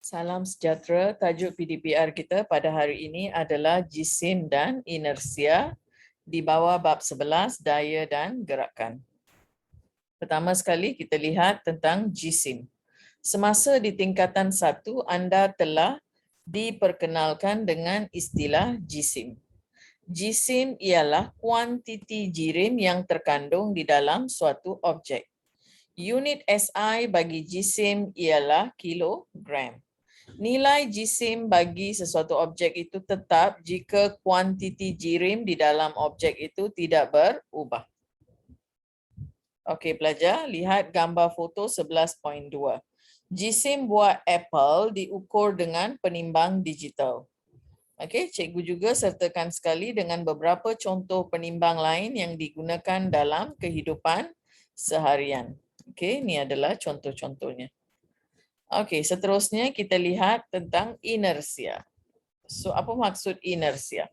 Salam sejahtera. Tajuk PDPR kita pada hari ini adalah jisim dan inersia di bawah bab 11 daya dan gerakan. Pertama sekali kita lihat tentang jisim. Semasa di tingkatan 1 anda telah diperkenalkan dengan istilah jisim. Jisim ialah kuantiti jirim yang terkandung di dalam suatu objek. Unit SI bagi jisim ialah kilogram. Nilai jisim bagi sesuatu objek itu tetap jika kuantiti jirim di dalam objek itu tidak berubah. Okey pelajar, lihat gambar foto 11.2. Jisim buah apple diukur dengan penimbang digital. Okey, cikgu juga sertakan sekali dengan beberapa contoh penimbang lain yang digunakan dalam kehidupan seharian. Okey, ini adalah contoh-contohnya. Okey, seterusnya kita lihat tentang inersia. So, apa maksud inersia?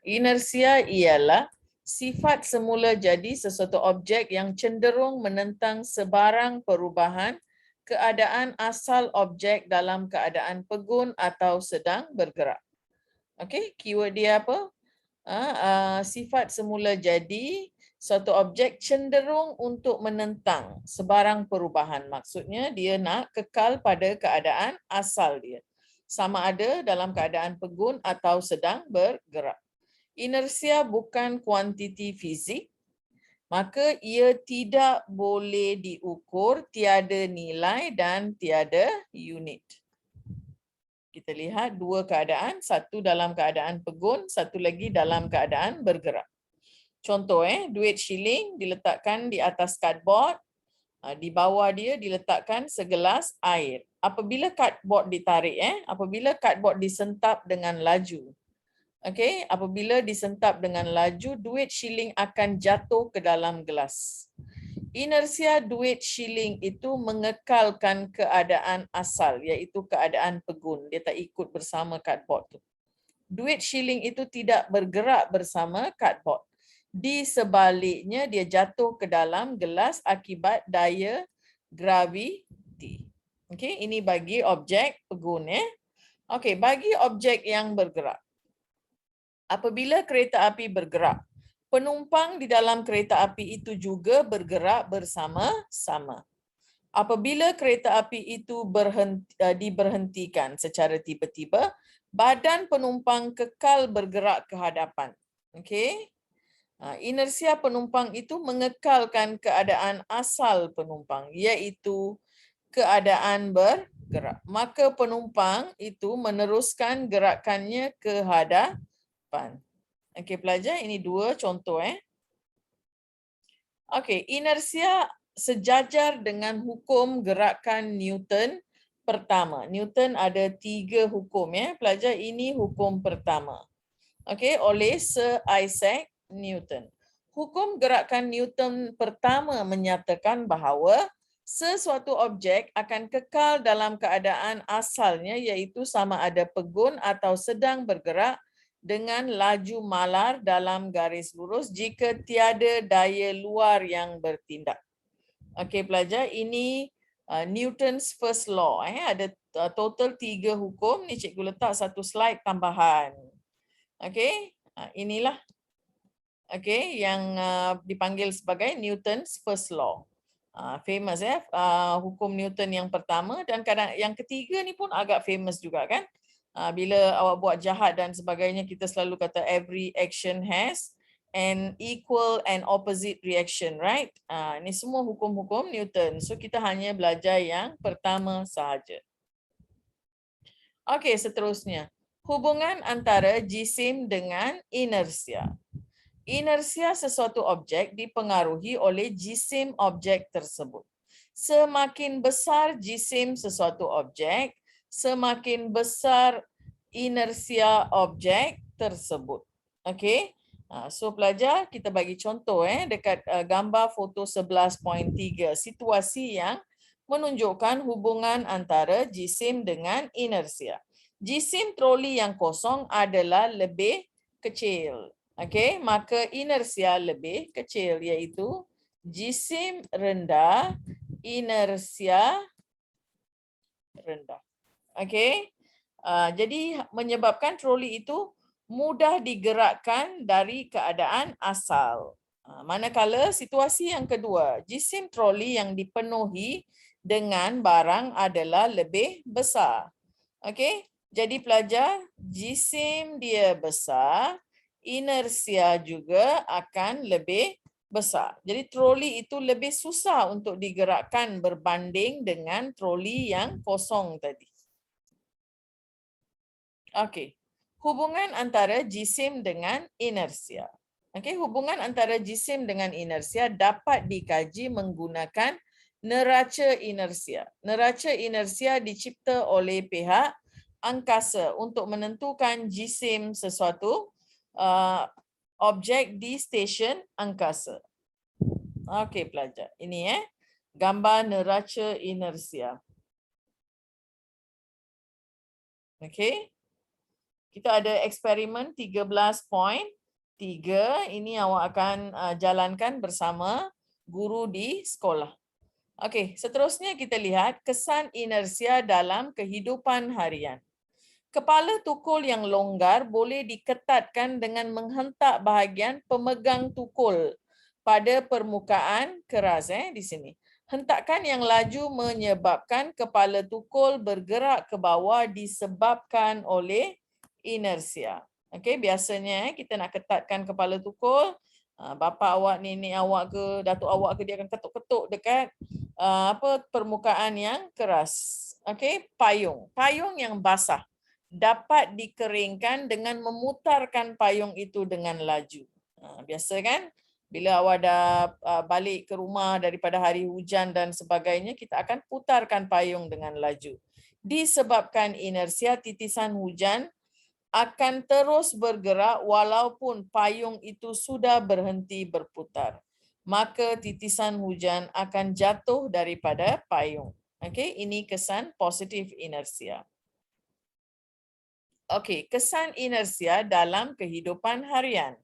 Inersia ialah sifat semula jadi sesuatu objek yang cenderung menentang sebarang perubahan keadaan asal objek dalam keadaan pegun atau sedang bergerak. Okey, keyword dia apa? Sifat semula jadi suatu objek cenderung untuk menentang sebarang perubahan. Maksudnya dia nak kekal pada keadaan asal dia. Sama ada dalam keadaan pegun atau sedang bergerak. Inersia bukan kuantiti fizik, maka ia tidak boleh diukur, tiada nilai dan tiada unit. Kita lihat dua keadaan, satu dalam keadaan pegun, satu lagi dalam keadaan bergerak. Contoh duit shilling diletakkan di atas cardboard, di bawah dia diletakkan segelas air. Apabila cardboard ditarik apabila cardboard disentap dengan laju. Okey, apabila disentap dengan laju, duit shilling akan jatuh ke dalam gelas. Inersia duit shilling itu mengekalkan keadaan asal, iaitu keadaan pegun. Dia tak ikut bersama cardboard tu. Duit shilling itu tidak bergerak bersama cardboard. Di sebaliknya, dia jatuh ke dalam gelas akibat daya graviti. Okey, ini bagi objek pegun Okey, bagi objek yang bergerak. Apabila kereta api bergerak, penumpang di dalam kereta api itu juga bergerak bersama-sama. Apabila kereta api itu diberhentikan secara tiba-tiba, badan penumpang kekal bergerak ke hadapan. Okey? Inersia penumpang itu mengekalkan keadaan asal penumpang, iaitu keadaan bergerak. Maka penumpang itu meneruskan gerakannya ke hadapan. Okey pelajar, ini dua contoh Okey, inersia sejajar dengan hukum gerakan Newton pertama. Newton ada 3 hukum pelajar, ini hukum pertama. Okey, oleh Sir Isaac Newton. Hukum gerakan Newton pertama menyatakan bahawa sesuatu objek akan kekal dalam keadaan asalnya, iaitu sama ada pegun atau sedang bergerak dengan laju malar dalam garis lurus jika tiada daya luar yang bertindak. Okey pelajar, ini Newton's first law. Ada total 3 hukum. Ni cikgu letak satu slide tambahan. Okey, inilah yang dipanggil sebagai Newton's first law. Famous hukum Newton yang pertama, dan kadang yang ketiga ni pun agak famous juga kan. Bila awak buat jahat dan sebagainya, kita selalu kata every action has an equal and opposite reaction, right? Ini semua hukum-hukum Newton. So kita hanya belajar yang pertama sahaja. Okey, seterusnya. Hubungan antara jisim dengan inersia. Inersia sesuatu objek dipengaruhi oleh jisim objek tersebut. Semakin besar jisim sesuatu objek, semakin besar inersia objek tersebut. Okey. So pelajar, kita bagi contoh dekat gambar foto 11.3, situasi yang menunjukkan hubungan antara jisim dengan inersia. Jisim troli yang kosong adalah lebih kecil. Okey, maka inersia lebih kecil, iaitu jisim rendah, inersia rendah. Okey. Jadi menyebabkan troli itu mudah digerakkan dari keadaan asal. Manakala situasi yang kedua, jisim troli yang dipenuhi dengan barang adalah lebih besar. Okey. Jadi pelajar, jisim dia besar, inersia juga akan lebih besar. Jadi troli itu lebih susah untuk digerakkan berbanding dengan troli yang kosong tadi. Okey. Hubungan antara jisim dengan inersia. Okey, hubungan antara jisim dengan inersia dapat dikaji menggunakan neraca inersia. Neraca inersia dicipta oleh pihak angkasa untuk menentukan jisim sesuatu objek di stesen angkasa. Okey pelajar. Ini gambar neraca inersia. Okey. Kita ada eksperimen 13.3. Ini awak akan jalankan bersama guru di sekolah. Okey, seterusnya kita lihat kesan inersia dalam kehidupan harian. Kepala tukul yang longgar boleh diketatkan dengan menghentak bahagian pemegang tukul pada permukaan keras di sini. Hentakan yang laju menyebabkan kepala tukul bergerak ke bawah disebabkan oleh inersia. Okey, biasanya kita nak ketatkan kepala tukul, bapa awak, nenek awak ke, datuk awak ke, dia akan ketuk-ketuk dekat permukaan yang keras. Okey, payung yang basah dapat dikeringkan dengan memutarkan payung itu dengan laju. Biasa kan? Bila awak dah balik ke rumah daripada hari hujan dan sebagainya, kita akan putarkan payung dengan laju. Disebabkan inersia, titisan hujan akan terus bergerak walaupun payung itu sudah berhenti berputar. Maka titisan hujan akan jatuh daripada payung. Okey, ini kesan positif inersia. Okey, kesan inersia dalam kehidupan harian.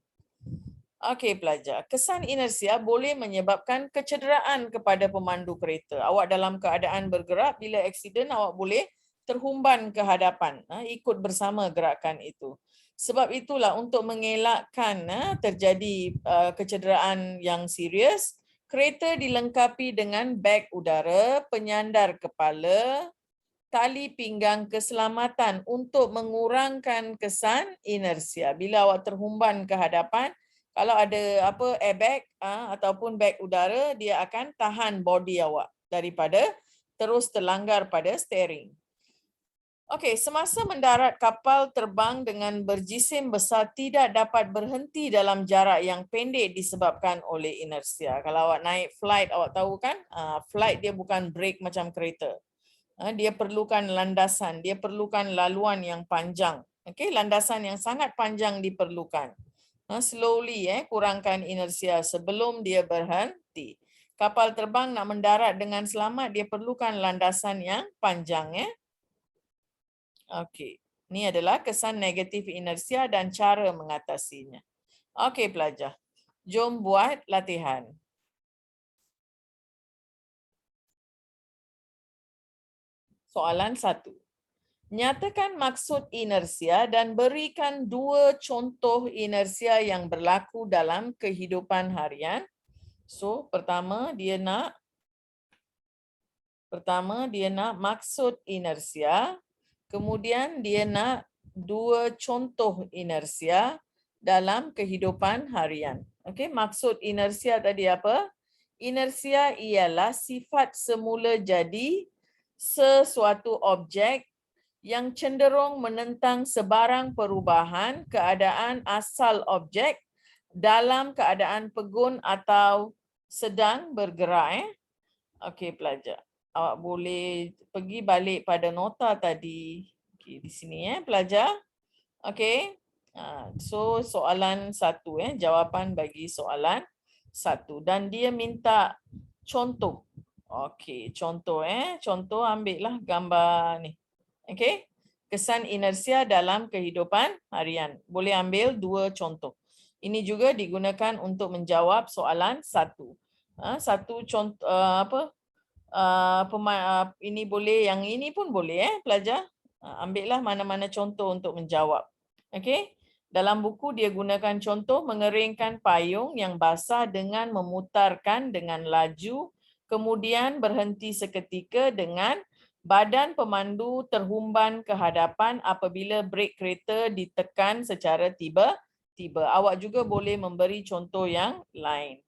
Okey pelajar, kesan inersia boleh menyebabkan kecederaan kepada pemandu kereta. Awak dalam keadaan bergerak, bila aksiden awak boleh terhumban ke hadapan, ikut bersama gerakan itu. Sebab itulah untuk mengelakkan terjadi kecederaan yang serius, kereta dilengkapi dengan beg udara, penyandar kepala, tali pinggang keselamatan untuk mengurangkan kesan inersia. Bila awak terhumban ke hadapan, kalau ada airbag ataupun beg udara, dia akan tahan body awak daripada terus terlanggar pada steering. Okey, semasa mendarat, kapal terbang dengan berjisim besar tidak dapat berhenti dalam jarak yang pendek disebabkan oleh inersia. Kalau awak naik flight, awak tahu kan, flight dia bukan brake macam kereta. Dia perlukan landasan, dia perlukan laluan yang panjang. Okey, landasan yang sangat panjang diperlukan. Slowly kurangkan inersia sebelum dia berhenti. Kapal terbang nak mendarat dengan selamat, dia perlukan landasan yang panjang. Okey, ini adalah kesan negatif inersia dan cara mengatasinya. Okey pelajar, jom buat latihan. Soalan 1. Nyatakan maksud inersia dan berikan 2 contoh inersia yang berlaku dalam kehidupan harian. So, pertama dia nak maksud inersia, kemudian dia nak 2 contoh inersia dalam kehidupan harian. Okey, maksud inersia tadi apa? Inersia ialah sifat semula jadi sesuatu objek yang cenderung menentang sebarang perubahan keadaan asal objek dalam keadaan pegun atau sedang bergerak. Okey pelajar, awak boleh pergi balik pada nota tadi. Okey, di sini pelajar. Okey. So soalan 1 jawapan bagi soalan 1 dan dia minta contoh. Okey, contoh contoh ambillah gambar ni. Okey. Kesan inersia dalam kehidupan harian. Boleh ambil 2 contoh. Ini juga digunakan untuk menjawab soalan 1. Satu contoh ini boleh, yang ini pun boleh pelajar. Ambillah mana-mana contoh untuk menjawab. Okey. Dalam buku dia gunakan contoh mengeringkan payung yang basah dengan memutarkan dengan laju, kemudian berhenti seketika dengan badan pemandu terhumban ke hadapan apabila brek kereta ditekan secara tiba-tiba. Awak juga boleh memberi contoh yang lain.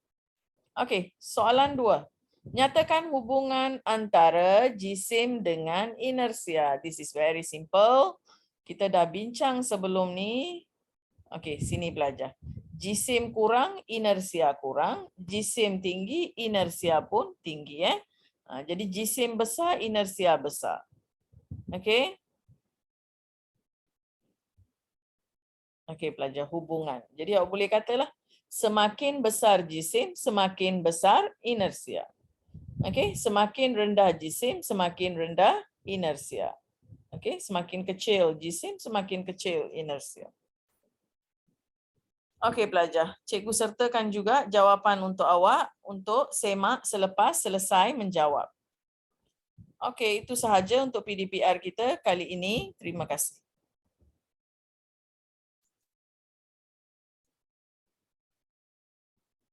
Okey, soalan 2. Nyatakan hubungan antara jisim dengan inersia. This is very simple. Kita dah bincang sebelum ni. Okey, sini belajar. Jisim kurang, inersia kurang. Jisim tinggi, inersia pun tinggi. Jadi jisim besar, inersia besar. Okey. Okey, pelajar hubungan. Jadi awak boleh katalah, semakin besar jisim, semakin besar inersia. Okey, semakin rendah jisim, semakin rendah inersia. Okey, semakin kecil jisim, semakin kecil inersia. Okey pelajar, cikgu sertakan juga jawapan untuk awak untuk semak selepas selesai menjawab. Okey, itu sahaja untuk PDPR kita kali ini. Terima kasih.